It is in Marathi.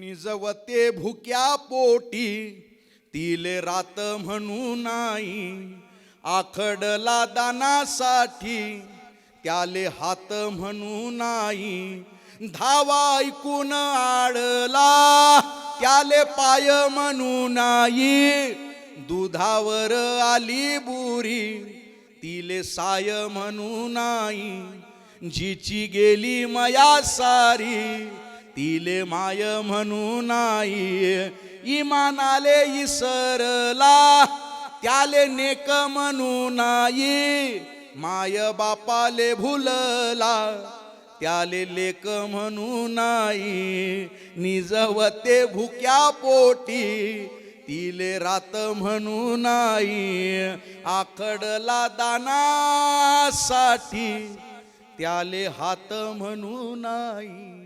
निजवते भुक्या पोटी तिले रात म्हणू नाही. आखडला दानासाठी त्याले हात म्हणू नाही. धावा ऐकून आडला त्याले पाय म्हणू नाही. दुधावर आली बुरी तिले साय म्हणू नाही. जिची गेली माया सारी तिले माय म्हणू नाही. इमानाले इसरला त्याले नेक म्हणू नाही. माय बापाले भुलला त्याले लेक म्हणू नाही. निजवते भुक्या पोटी तिले रात म्हणू नाही. आखडला दानासाठी त्याले हात म्हणू नाही.